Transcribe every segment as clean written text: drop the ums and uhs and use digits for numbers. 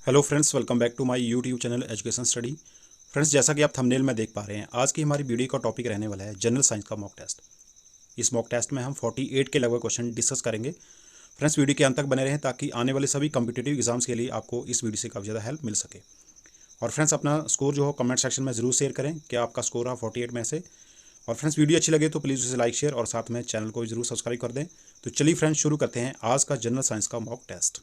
Hello friends, welcome back to my YouTube channel education study. Friends, जैसा कि आप thumbnail में देख पा रहे हैं, आज की हमारी वीडियो का टॉपिक रहने वाला है जनरल साइंस का मॉक टेस्ट। इस मॉक टेस्ट में हम 48 के लगभग क्वेश्चन डिस्कस करेंगे। फ्रेंड्स, वीडियो के अंत तक बने रहें ताकि आने वाले सभी कॉम्पिटिटिव एग्जाम्स के लिए आपको इस वीडियो से काफ़ी ज़्यादा हेल्प मिल सके। और फ्रेंड्स, अपना स्कोर जो हो कमेंट सेक्शन में ज़रूर शेयर करें कि आपका स्कोर रहा 48 में से। और फ्रेंड्स, वीडियो अच्छी लगे तो प्लीज़ उसे लाइक शेयर और साथ में चैनल को जरूर सब्सक्राइब कर दें। तो चलिए फ्रेंड्स, शुरू करते हैं आज का जनरल साइंस का मॉक टेस्ट।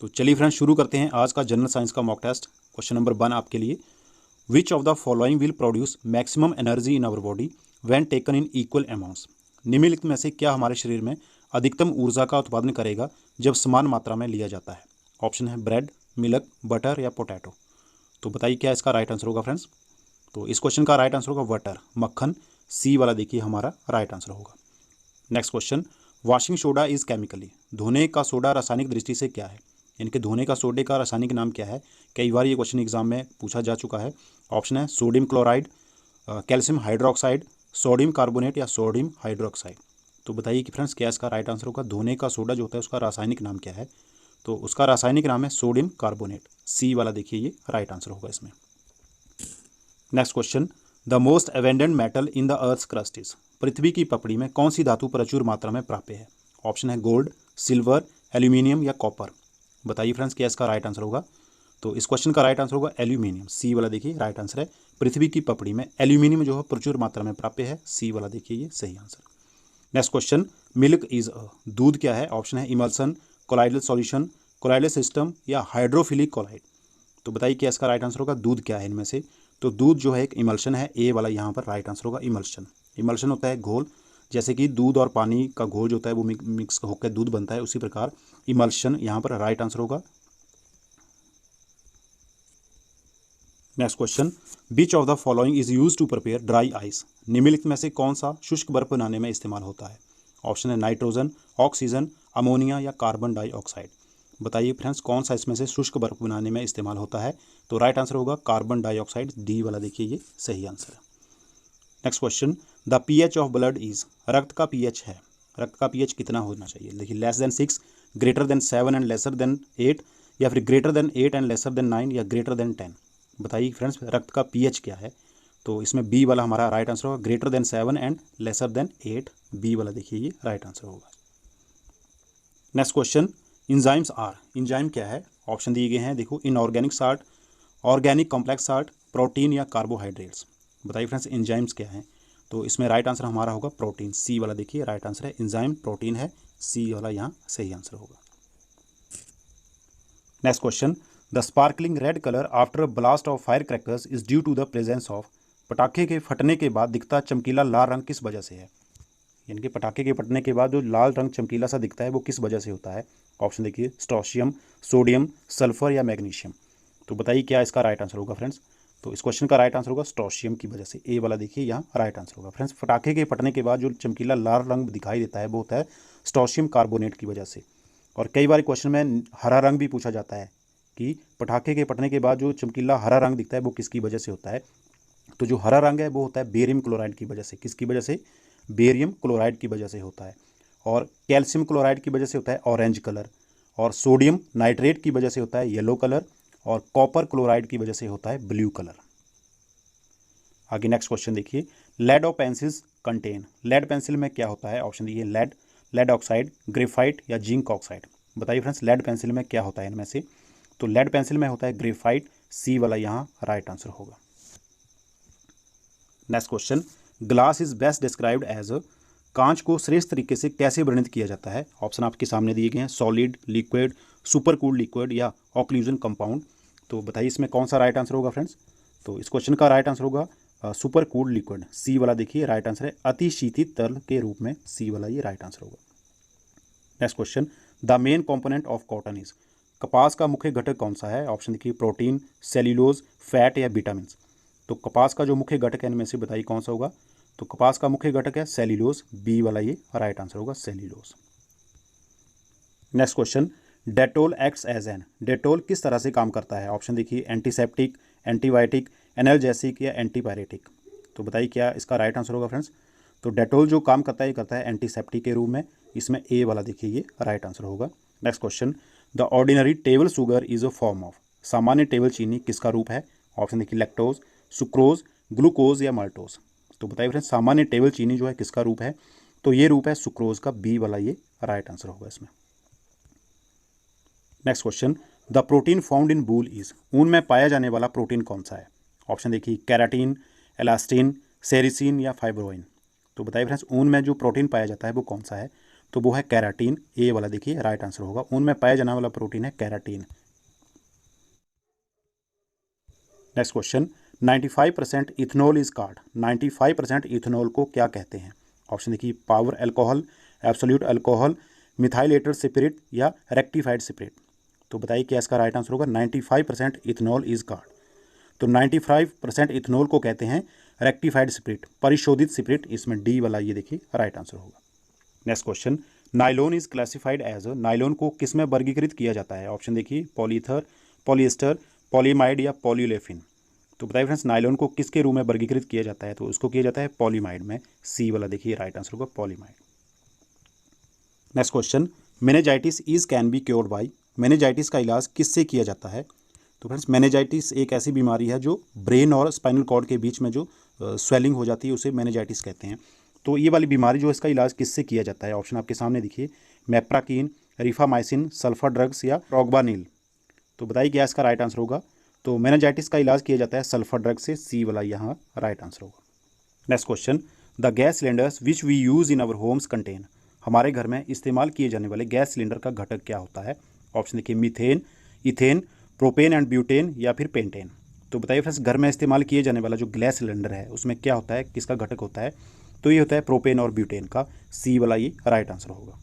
तो चलिए फ्रेंड्स, शुरू करते हैं आज का जनरल साइंस का मॉक टेस्ट। क्वेश्चन नंबर 1 आपके लिए, which of the following will produce maximum energy in our body when taken in equal amounts. निम्नलिखित में से क्या हमारे शरीर में अधिकतम ऊर्जा का उत्पादन करेगा जब समान मात्रा में लिया जाता है। ऑप्शन है ब्रेड, मिल्क, बटर या पोटैटो। तो बताइए क्या इसका राइट आंसर होगा फ्रेंड्स। तो इस क्वेश्चन का राइट आंसर होगा बटर, मक्खन। सी वाला देखिए हमारा राइट आंसर होगा। Next question, washing soda is chemically. धोने का सोडा रासायनिक दृष्टि से क्या है। इनके धोने का सोडे का रासायनिक नाम क्या है। कई बार ये क्वेश्चन एग्जाम में पूछा जा चुका है। ऑप्शन है sodium chloride, calcium hydroxide, sodium carbonate या सोडियम हाइड्रोक्साइड। तो बताइए कि फ्रेंड्स क्या इसका राइट आंसर होगा। धोने का सोडा जो होता है उसका रासायनिक नाम क्या है। तो उसका रासायनिक नाम है सोडियम कार्बोनेट। सी वाला देखिए ये राइट आंसर होगा इसमें। Next question, the most abundant metal in the earth crust is. पृथ्वी की पपड़ी में कौन सी धातु प्रचुर मात्रा में प्राप्य है। ऑप्शन है गोल्ड, सिल्वर, एल्यूमिनियम या कॉपर। बताइए फ्रेंड्स क्या इसका राइट आंसर होगा। तो इस क्वेश्चन का राइट आंसर होगा एल्यूमिनियम। सी वाला देखिए राइट आंसर है। पृथ्वी की पपड़ी में एल्यूमिनियम जो है प्रचुर मात्रा में प्राप्य है। सी वाला देखिए ये सही answer. Next question, milk is a. दूध क्या है। ऑप्शन है emulsion, colloidal solution, colloidal system या हाइड्रोफिलिक कोलाइड। तो बताइए क्या इसका राइट आंसर होगा। दूध क्या है इनमें से। तो दूध जो है एक इमल्शन है। ए वाला यहाँ पर राइट आंसर होगा इमल्शन। इमल्शन होता है घोल, जैसे कि दूध और पानी का घोल जो होता है वो मिक्स होकर दूध बनता है, उसी प्रकार इमल्शन यहाँ पर राइट आंसर होगा। Next question, which of the following is use to prepare dry ice. निम्नलिखित में से कौन सा शुष्क बर्फ बनाने में इस्तेमाल होता है। ऑप्शन है नाइट्रोजन, ऑक्सीजन, अमोनिया या कार्बन डाइऑक्साइड। बताइए फ्रेंड्स कौन सा इसमें से शुष्क बर्फ बनाने में इस्तेमाल होता है। तो राइट आंसर होगा कार्बन डाइऑक्साइड। डी वाला देखिए ये सही आंसर है। Next question, the pH of blood is. रक्त का पीएच है, रक्त का पीएच कितना होना चाहिए। देखिए less than 6, greater than 7 and lesser than 8, या फिर greater than 8 and lesser then 9 या ग्रेटर देन 10। बताइए फ्रेंड्स रक्त का पीएच क्या है। तो इसमें बी वाला हमारा राइट आंसर होगा, greater than 7 and lesser than 8। B वाला देखिए ये राइट आंसर होगा। Next question, enzymes are. Enzyme क्या है। ऑप्शन दिए गए हैं देखो, inorganic salt, organic complex salt, protein या कार्बोहाइड्रेट्स। बताइए फ्रेंड्स इंजाइम्स क्या है। तो इसमें राइट आंसर हमारा होगा प्रोटीन। सी वाला देखिए राइट आंसर है, इंजाइम प्रोटीन है। सी वाला यहाँ सही आंसर होगा। Next question, the sparkling red colour after blast of fire crackers is due to the presence of. पटाखे के फटने के बाद दिखता चमकीला लाल रंग किस वजह से है। यानी कि पटाखे के फटने के बाद जो लाल रंग चमकीला सा दिखता है वो किस वजह से होता है। ऑप्शन देखिए स्ट्रोशियम, सोडियम, सल्फर या मैग्नीशियम। तो बताइए क्या इसका राइट आंसर होगा फ्रेंड्स। तो इस क्वेश्चन का राइट आंसर होगा स्ट्रोशियम की वजह से। ए वाला देखिए यहाँ राइट आंसर होगा फ्रेंड्स। पटाखे के फटने के बाद जो चमकीला लाल रंग दिखाई देता है वो होता है स्ट्रोशियम कार्बोनेट की वजह से। और कई बार क्वेश्चन में हरा रंग भी पूछा जाता है कि पटाखे के फटने के बाद जो चमकीला हरा रंग दिखता है वो किसकी वजह से होता है। तो जो हरा रंग है वो होता है बेरियम क्लोराइड की वजह से। किसकी वजह से। बेरियम क्लोराइड की वजह से होता है। और कैल्शियम क्लोराइड की वजह से होता है ऑरेंज कलर। और सोडियम नाइट्रेट की वजह से होता है येलो कलर। और कॉपर क्लोराइड की वजह से होता है ब्लू कलर। आगे नेक्स्ट क्वेश्चन देखिए, lead of pencils contain. Lead pencil में क्या होता है। ऑप्शन दिए लेड, लेड ऑक्साइड, ग्रेफाइट या जिंक ऑक्साइड। बताइए फ्रेंड्स लेड पेंसिल में क्या होता है इनमें से। तो लेड पेंसिल में होता है ग्रेफाइट। सी वाला यहाँ राइट आंसर होगा। Next question, glass is best described as. कांच को श्रेष्ठ तरीके से कैसे वर्णित किया जाता है। ऑप्शन आपके सामने दिए गए हैं, solid, liquid, super cooled liquid या ऑक्लूजन कंपाउंड। तो बताइए इसमें कौन सा राइट आंसर होगा फ्रेंड्स। तो इस क्वेश्चन का राइट आंसर होगा सुपर कूल्ड लिक्विड। सी वाला देखिए राइट आंसर है, अति शीतित तरल के रूप में। सी वाला ये राइट आंसर होगा। Next question, the main component of cotton is. कपास का मुख्य घटक कौन सा है। ऑप्शन देखिए प्रोटीन, सेल्यूलोज, फैट या विटामिन। तो कपास का जो मुख्य घटक है इनमें से बताइए कौन सा होगा। तो कपास का मुख्य घटक है सेल्यूलोज। बी वाला ये राइट आंसर होगा cellulose. Next question, Dettol acts as an. Dettol किस तरह से काम करता है। ऑप्शन देखिए एंटीसेप्टिक, एंटीबायोटिक, एनाल्जेसिक या एंटीपायरेटिक। तो बताइए क्या इसका राइट आंसर होगा फ्रेंड्स। तो डेटोल जो काम करता है ये करता है एंटीसेप्टिक के रूप में। इसमें ए वाला देखिए ये राइट आंसर होगा। Next question, the ordinary table sugar is a form of, सामान्य टेबल चीनी किसका रूप है? ऑप्शन देखिए लैक्टोज, सुक्रोज, ग्लूकोज या माल्टोज। तो बताइए फ्रेंड्स सामान्य टेबल चीनी जो है किसका रूप है? तो ये रूप है सुक्रोज का, बी वाला ये राइट आंसर होगा इसमें। Next question, the protein found in wool is, ऊन में पाया जाने वाला प्रोटीन कौन सा है? ऑप्शन देखिए कैराटीन, एलास्टिन, सेरिसिन या फाइब्रोइन। तो बताइए फ्रेंड्स ऊन में जो प्रोटीन पाया जाता है वो कौन सा है? तो वो है कैराटीन, ए वाला देखिए राइट आंसर होगा। ऊन में पाया जाने वाला प्रोटीन है keratin. Next question, 95% ethanol is called, 95% ethanol को क्या कहते हैं? ऑप्शन देखिए power alcohol, absolute alcohol, methylated spirit या रेक्टिफाइड स्पिरिट। तो बताइए क्या इसका राइट आंसर होगा? 95% इथेनॉल इज कॉल्ड। तो 95% इथेनॉल को कहते हैं रेक्टिफाइड स्पिरिट, परिशोधित स्पिरिट, इसमें डी वाला ये देखिए राइट आंसर होगा। Next question, nylon is classified as, nylon को किस में वर्गीकृत किया जाता है? ऑप्शन देखिए पॉलीथर, पॉलिएस्टर, पॉलीमाइड या पॉलीलेफिन। तो बताइए फ्रेंड्स नाइलॉन को किसके रूप में वर्गीकृत किया जाता है? तो उसको किया जाता है पॉलीमाइड में, सी वाला देखिए राइट आंसर होगा polyamide. Next question, meningitis is can be cured by, meningitis का इलाज किससे किया जाता है? तो फ्रेंड्स मेनिंजाइटिस एक ऐसी बीमारी है जो ब्रेन और स्पाइनल कॉर्ड के बीच में जो स्वेलिंग हो जाती है उसे मेनिंजाइटिस कहते हैं। तो ये वाली बीमारी जो इसका इलाज किससे किया जाता है? ऑप्शन आपके सामने देखिए मेप्राकीन, रिफामाइसिन, सल्फर ड्रग्स या प्रोगबानिल। तो बताइए क्या इसका राइट आंसर होगा? तो मेनिंजाइटिस का इलाज किया जाता है सल्फर ड्रग से, सी वाला यहाँ राइट आंसर होगा। Next question, the gas cylinders which we use in our homes contain, हमारे घर में इस्तेमाल किए जाने वाले गैस सिलेंडर का घटक क्या होता है? ऑप्शन देखिए methane, ethane, propane and butane या फिर पेंटेन। तो बताइए फ्रेंड्स घर में इस्तेमाल किए जाने वाला जो गैस सिलेंडर है उसमें क्या होता है, किसका घटक होता है? तो ये होता है प्रोपेन और ब्यूटेन का, सी वाला ये राइट आंसर होगा।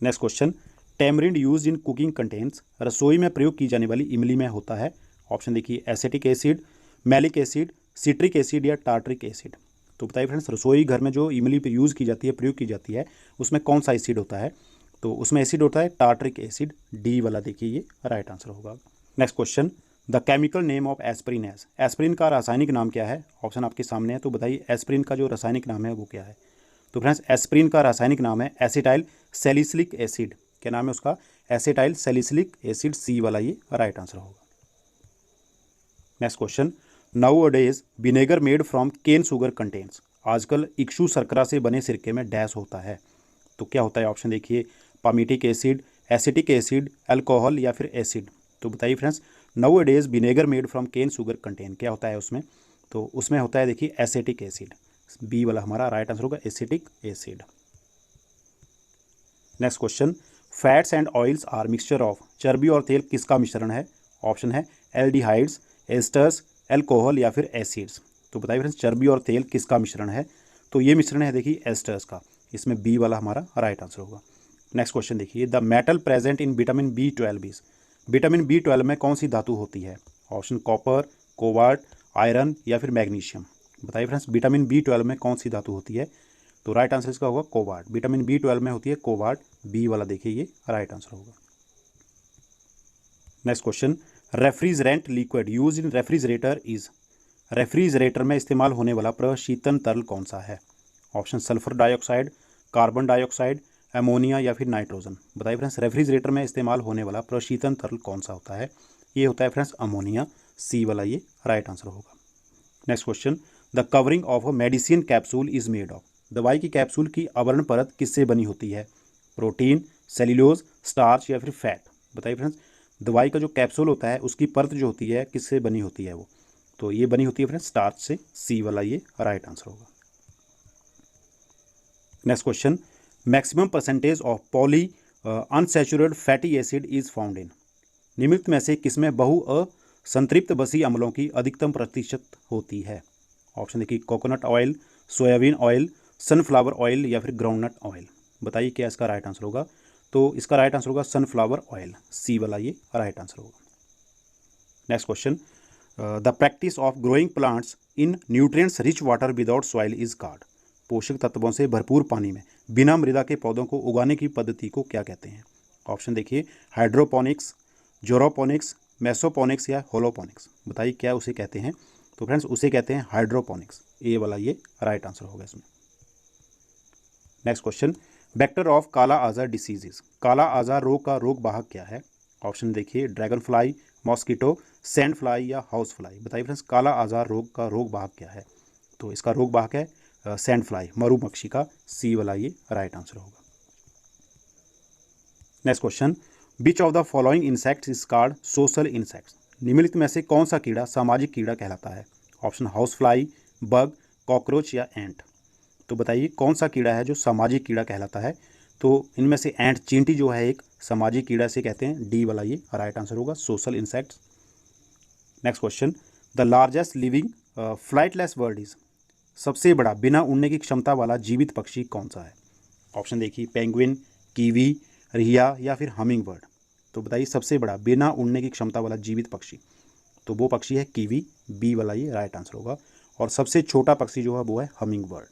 Next question, tamarind use in cooking contains, रसोई में प्रयोग की जाने वाली इमली में होता है? ऑप्शन देखिए acetic acid, malic acid, citric acid या टार्ट्रिक एसिड। तो बताइए फ्रेंड्स रसोई घर में जो इमली पे यूज़ की जाती है, प्रयोग की जाती है, उसमें कौन सा एसिड होता है? तो उसमें एसिड होता है टार्ट्रिक एसिड, डी वाला देखिए ये राइट आंसर होगा। Next question, the chemical name of aspirin as, aspirin का रासायनिक नाम क्या है? ऑप्शन आपके सामने है, तो बताइए एस्प्रिन का जो रासायनिक नाम है वो क्या है? तो फ्रेंड्स एस्प्रिन का रासायनिक नाम है एसिटाइल सैलिसिलिक एसिड, क्या नाम है उसका? एसिटाइल सैलिसिलिक एसिड, सी वाला ये राइट आंसर होगा। Next question, nowadays vinegar made from cane sugar contains, आजकल इक्शू शर्करा से बने सिरके में डैश होता है, तो क्या होता है? ऑप्शन देखिए palmitic acid, acetic acid, alcohol या फिर एसिड। तो बताइए friends nowadays vinegar made from cane sugar contain क्या होता है उसमें? तो उसमें होता है देखिए एसिटिक एसिड, बी वाला हमारा राइट आंसर होगा acetic acid. Next question, fats and oils are mixture of, चर्बी और तेल किसका मिश्रण है? ऑप्शन है एल्डिहाइड्स, एस्टर्स, अल्कोहल या फिर एसिड्स। तो बताइए फ्रेंड्स चर्बी और तेल किसका मिश्रण है? तो ये मिश्रण है देखिए एस्टर्स का, इसमें बी वाला हमारा राइट आंसर होगा। नेक्स्ट क्वेश्चन देखिए, the metal present in vitamin B12 is, vitamin B12 में कौन सी धातु होती है? ऑप्शन कॉपर, कोबाल्ट, आयरन या फिर मैग्नीशियम। बताइए फ्रेंड्स विटामिन B12 में कौन सी धातु होती है? तो राइट आंसर इसका होगा कोबाल्ट, विटामिन B12 में होती है कोबाल्ट, बी वाला देखिए ये राइट आंसर होगा। Next question, refrigerant liquid use in refrigerator is, refrigerator में इस्तेमाल होने वाला प्रशीतन तरल कौन सा है? Option sulphur dioxide, carbon dioxide, ammonia या फिर नाइट्रोजन। बताइए फ्रेंड्स रेफ्रिजरेटर में इस्तेमाल होने वाला प्रशीतन तरल कौन सा होता है? ये होता है फ्रेंड्स अमोनिया, सी वाला ये राइट आंसर होगा। Next question, the covering of a medicine capsule is made of, दवाई की कैप्सूल की आवरण परत किससे बनी होती है? प्रोटीन, सेल्यूलोज, स्टार्च या फिर फैट। बताइए फ्रेंड्स दवाई का जो कैप्सूल होता है उसकी परत जो होती है किससे बनी होती है वो? तो ये बनी होती है फ्रेंड्स स्टार्च से, सी वाला ये राइट आंसर होगा। Next question, maximum percentage of poly unsaturated fatty acid is found in, निम्नलिखित में से किसमें बहु असंतृप्त बसी अम्लों की अधिकतम प्रतिशत होती है? ऑप्शन देखिए coconut oil, soybean oil, sunflower oil या फिर ग्राउंडनट ऑयल। बताइए क्या इसका राइट आंसर होगा? तो इसका राइट आंसर होगा सनफ्लावर ऑयल, सी वाला ये राइट आंसर होगा। Next question, the practice of growing plants in nutrients rich water without soil is called, पोषक तत्वों से भरपूर पानी में बिना मृदा के पौधों को उगाने की पद्धति को क्या कहते हैं? ऑप्शन देखिए हाइड्रोपोनिक्स, जोरोपोनिक्स, मेसोपोनिक्स या होलोपोनिक्स। बताइए क्या उसे कहते हैं? तो फ्रेंड्स उसे कहते हैं हाइड्रोपोनिक्स, ए वाला ये राइट आंसर होगा इसमें। नेक्स्ट क्वेश्चन, वेक्टर ऑफ काला आजार डिसीजेज, काला आजार रोग का रोग वाहक क्या है? ऑप्शन देखिए, dragon fly, mosquito, sand fly या हाउस फ्लाई। बताइए फ्रेंड्स, काला आजार रोग का रोग वाहक क्या है? तो इसका रोग वाहक है सैंड फ्लाई, मधुमक्खी का। सी वाला ये राइट आंसर होगा। Next question, which of the following insects is called social insects? निम्नलिखित में से कौन सा कीड़ा सामाजिक कीड़ा कहलाता है? Option house fly, bug, cockroach या एंट। तो बताइए कौन सा कीड़ा है जो सामाजिक कीड़ा कहलाता है? तो इनमें से एंट, चींटी जो है एक सामाजिक कीड़ा से कहते हैं। डी वाला ये राइट आंसर होगा, social insects. Next question, the largest living flightless bird is, सबसे बड़ा बिना उड़ने की क्षमता वाला जीवित पक्षी कौन सा है? ऑप्शन देखिए, पेंगुइन, कीवी, रिया या फिर हमिंग बर्ड। तो बताइए सबसे बड़ा बिना उड़ने की क्षमता वाला जीवित पक्षी, तो वो पक्षी है कीवी। बी वाला ये राइट आंसर होगा। और सबसे छोटा पक्षी जो है वो है hummingbird.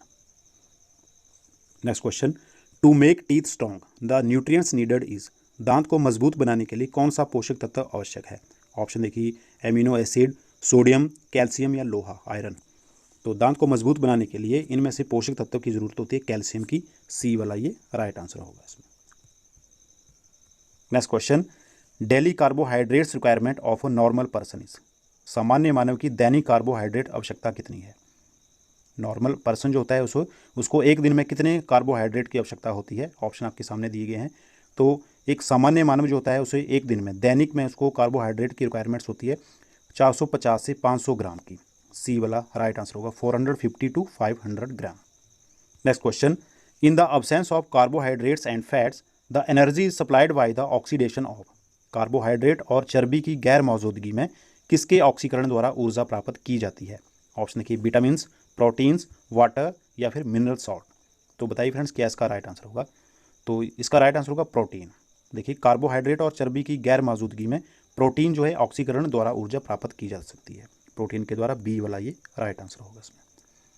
Next question, to make teeth strong the nutrients needed is, दांत को मजबूत बनाने के लिए कौन सा पोषक तत्व आवश्यक है? ऑप्शन देखिए, एमिनो एसिड, सोडियम, कैल्शियम या लोहा, आयरन। तो दांत को मजबूत बनाने के लिए इनमें से पोषक तत्व की जरूरत होती है कैल्शियम की। सी वाला ये राइट आंसर होगा इसमें। Next question, daily carbohydrates requirement of a normal person is, सामान्य मानव की दैनिक कार्बोहाइड्रेट आवश्यकता कितनी है? नॉर्मल पर्सन जो होता है उसको एक दिन में कितने कार्बोहाइड्रेट की आवश्यकता होती है? ऑप्शन आपके सामने दिए गए हैं। तो एक सामान्य मानव जो होता है उसे एक दिन में दैनिक में उसको कार्बोहाइड्रेट की रिक्वायरमेंट्स होती है 450 से 500 ग्राम की। सी वाला राइट आंसर होगा, 450 to 500 gram. Next question, in the absence of carbohydrates and fats the energy is supplied by the oxidation of, carbohydrate और चर्बी की गैर मौजूदगी में किसके ऑक्सीकरण द्वारा ऊर्जा प्राप्त की जाती है? ऑप्शन देखिए, विटामिन, प्रोटीन्स, वाटर या फिर मिनरल सॉल्ट। तो बताइए फ्रेंड्स क्या इसका राइट आंसर होगा? तो इसका राइट आंसर होगा प्रोटीन। देखिए कार्बोहाइड्रेट और चर्बी की गैर मौजूदगी में प्रोटीन जो है ऑक्सीकरण द्वारा ऊर्जा प्राप्त की जा सकती है, प्रोटीन के द्वारा। बी वाला ये राइट आंसर होगा इसमें।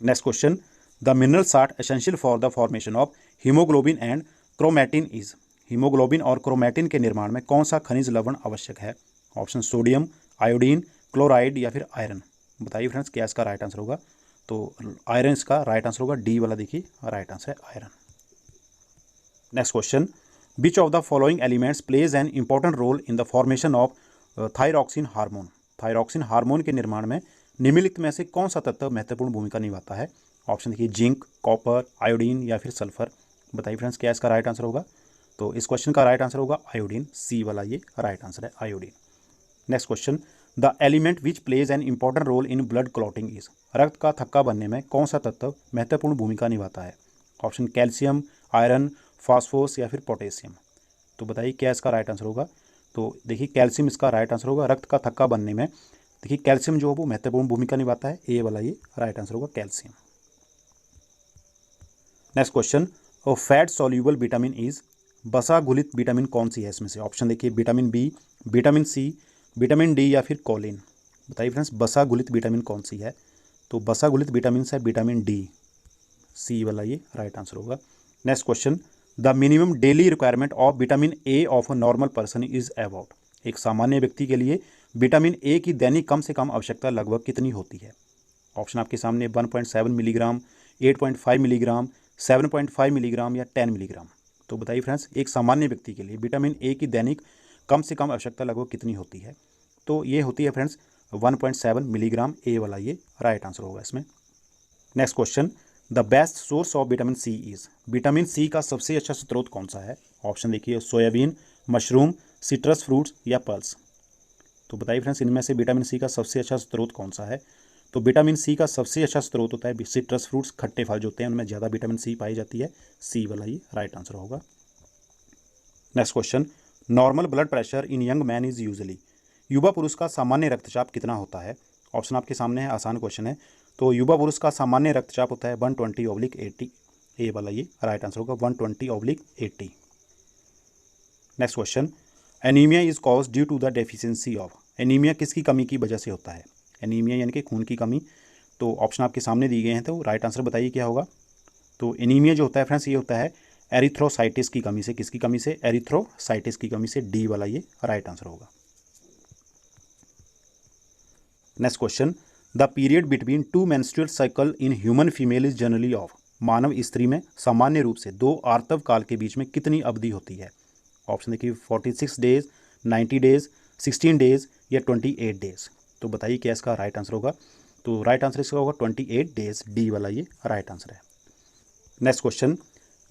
Next question, the mineral salt essential for the formation of haemoglobin and chromatin is, haemoglobin और क्रोमैटिन के निर्माण में कौन सा खनिज लवण आवश्यक है? ऑप्शन सोडियम, आयोडीन, क्लोराइड या फिर आयरन। बताइए फ्रेंड्स क्या इसका राइट आंसर होगा? तो आयरन इसका राइट आंसर होगा। डी वाला देखिए राइट आंसर है iron. Next question, which of the following elements plays an important role in the formation of thyroxine hormone, thyroxine hormone के निर्माण में निम्नलिखित में से कौन सा तत्व महत्वपूर्ण भूमिका निभाता है? ऑप्शन देखिए, जिंक, कॉपर, आयोडीन या फिर सल्फर। बताइए फ्रेंड्स क्या इसका राइट आंसर होगा? तो इस क्वेश्चन का राइट आंसर होगा आयोडीन। सी वाला ये राइट आंसर है iodine. Next question, the element which plays an important role in blood clotting is, रक्त का थक्का बनने में कौन सा तत्व महत्वपूर्ण भूमिका निभाता है? ऑप्शन कैल्शियम, आयरन, फास्फोरस या फिर पोटेशियम। तो बताइए क्या इसका राइट आंसर होगा? तो देखिए कैल्शियम इसका राइट आंसर होगा। रक्त का थक्का बनने में देखिए कैल्शियम जो है वो महत्वपूर्ण भूमिका निभाता है। ए वाला ये राइट आंसर होगा calcium. Next question, fat soluble vitamin is, बसा घुलित विटामिन कौन सी है इसमें से? ऑप्शन देखिए, vitamin B, vitamin C, vitamin D या फिर कोलिन। बताइए फ्रेंड्स बसा घुलित विटामिन कौन सी है? तो बसा घुलित विटामिन है विटामिन डी। सी वाला ये राइट आंसर होगा। Next question, the minimum daily requirement of vitamin A of a normal person is about, एक सामान्य व्यक्ति के लिए विटामिन ए की दैनिक कम से कम आवश्यकता लगभग कितनी होती है? ऑप्शन आपके सामने 1.7 मिलीग्राम, 8.5 मिलीग्राम, 7.5 मिलीग्राम या 10 मिलीग्राम। तो बताइए फ्रेंड्स एक सामान्य व्यक्ति के लिए विटामिन ए की दैनिक कम से कम आवश्यकता लगभग कितनी होती है? तो ये होती है फ्रेंड्स 1.7 मिलीग्राम। ए वाला ये राइट आंसर होगा इसमें। Next question, the best source of vitamin C is, vitamin C का सबसे अच्छा स्रोत कौन सा है? ऑप्शन देखिए, सोयाबीन, मशरूम, सिट्रस फ्रूट्स या पल्स। तो बताइए फ्रेंड्स इनमें से विटामिन सी का सबसे अच्छा स्रोत कौन सा है? तो विटामिन सी का सबसे अच्छा स्रोत होता है सिट्रस फ्रूट्स, खट्टे फल जो होते हैं उनमें ज़्यादा विटामिन सी पाई जाती है। सी वाला ये राइट आंसर होगा। Next question, normal blood pressure in young man is usually, युवा पुरुष का सामान्य रक्तचाप कितना होता है? ऑप्शन आपके सामने है, आसान क्वेश्चन है। तो युवा पुरुष का सामान्य रक्तचाप होता है 120/80। ए वाला ये राइट आंसर होगा 120/80। Next question, anaemia is cause due to the deficiency of, anaemia किसकी कमी की वजह से होता है? एनीमिया यानी कि खून की कमी। तो ऑप्शन आपके सामने दिए गए हैं, तो राइट आंसर बताइए क्या होगा? तो एनीमिया जो होता है फ्रेंड्स ये होता है एरिथ्रोसाइटिस की कमी से। किसकी कमी से? एरिथ्रोसाइटिस की कमी से। डी वाला ये राइट आंसर होगा। Next question, the period between two menstrual cycle in human female is generally of, मानव स्त्री में सामान्य रूप से 2 आर्तव काल के बीच में कितनी अवधि होती है? ऑप्शन देखिए 46 डेज, 90 डेज, 16 डेज या 28 डेज। तो बताइए क्या इसका राइट आंसर होगा। तो राइट आंसर इसका होगा 28 डेज, डी वाला ये राइट आंसर है। Next question,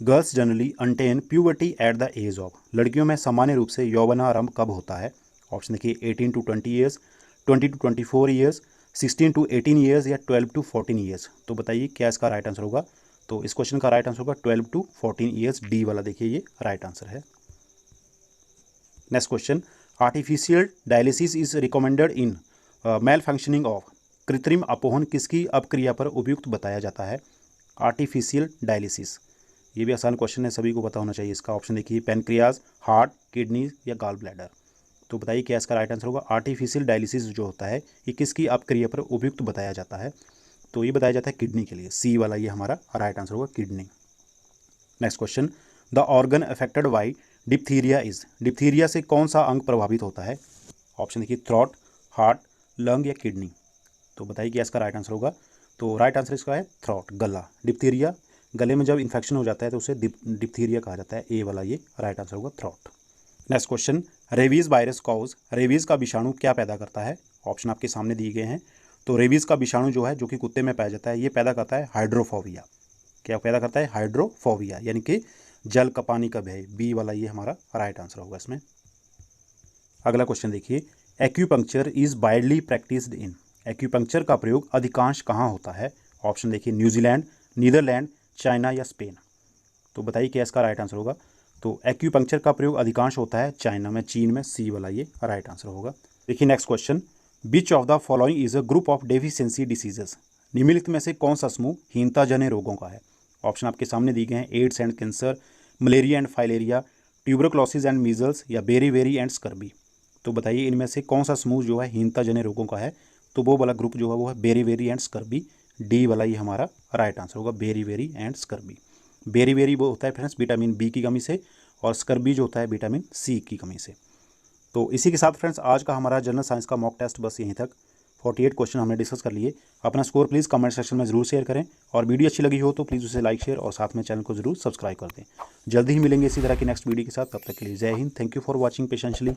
girls generally attain puberty at the age of, लड़कियों में सामान्य रूप से यौवनारंभ कब होता है? ऑप्शन देखिए 18 to 20 years, 20 to 24 years, 16 to 18 years या 12 to 14 ईयर्स। तो बताइए क्या इसका राइट आंसर होगा। तो इस क्वेश्चन का राइट आंसर होगा 12 to 14 ईयर्स, डी वाला देखिए ये राइट आंसर है। Next question, artificial dialysis is recommended in malfunctioning of, कृत्रिम अपोहन किसकी अपक्रिया पर उपयुक्त बताया जाता है? आर्टिफिशियल डायलिसिस, ये भी आसान क्वेश्चन है, सभी को पता होना चाहिए इसका। ऑप्शन देखिए पैनक्रियाज, हार्ट, किडनी या गॉल ब्लैडर। तो बताइए क्या इसका राइट आंसर होगा। आर्टिफिशियल डायलिसिस जो होता है ये किसकी अपक्रिया पर उपयुक्त बताया जाता है? तो ये बताया जाता है किडनी के लिए, सी वाला ये हमारा राइट आंसर होगा, kidney. Next question, the organ affected by diphtheria is, diphtheria से कौन सा अंग प्रभावित होता है? ऑप्शन देखिए थ्रोट, हार्ट, लंग या किडनी। तो बताइए क्या इसका राइट आंसर होगा। तो राइट आंसर इसका है थ्रोट, गला। डिप्थीरिया, गले में जब इन्फेक्शन हो जाता है तो उसे डिप्थीरिया कहा जाता है, ए वाला ये राइट आंसर होगा, throat. Next question, rabies virus cause, rabies का विषाणु क्या पैदा करता है? ऑप्शन आपके सामने दिए गए हैं। तो रेबीज का विषाणु जो है जो कि कुत्ते में पाया जाता है, ये पैदा करता है हाइड्रोफोबिया। क्या पैदा करता है? हाइड्रोफोबिया, यानी कि जल का, पानी का भय, बी वाला ये हमारा राइट आंसर होगा इसमें। अगला क्वेश्चन देखिए, acupuncture is widely practised in, acupuncture का प्रयोग अधिकांश कहाँ होता है? ऑप्शन देखिए न्यूजीलैंड, नीदरलैंड, चाइना या स्पेन। तो बताइए क्या इसका राइट आंसर होगा। तो एक्यूपंक्चर का प्रयोग अधिकांश होता है चाइना में, चीन में, सी वाला ये राइट आंसर होगा। देखिए next question, which of the following is a group of deficiency diseases, निम्नलिखित में से कौन सा समूह हीनताजन्य रोगों का है? ऑप्शन आपके सामने दिए गए हैं, AIDS and cancer, malaria and filaria, tuberculosis and measles या बेरीवेरी एंड स्कर्बी। तो बताइए इनमें से कौन सा समूह जो है हीनताजन्य रोगों का है? तो वो वाला ग्रुप जो है वो है बेरीवेरी एंड स्कर्बी, डी वाला ये हमारा राइट आंसर होगा, बेरीवेरी एंड स्कर्बी। बेरीवेरी वो होता है फ्रेंड्स विटामिन बी की कमी से, और स्कर्बी जो होता है विटामिन सी की कमी से। तो इसी के साथ फ्रेंड्स आज का हमारा जनरल साइंस का मॉक टेस्ट बस यहीं तक। 48 क्वेश्चन हमने डिस्कस कर लिए। अपना स्कोर प्लीज़ कमेंट सेक्शन में ज़रूर शेयर करें, और वीडियो अच्छी लगी हो तो प्लीज़ उसे लाइक, शेयर और साथ में चैनल को ज़रूर सब्सक्राइब कर दें। जल्दी ही मिलेंगे इसी तरह की नेक्स्ट वीडियो के साथ, तब तक के लिए जय हिंद। Thank you for watching पेशेंशली।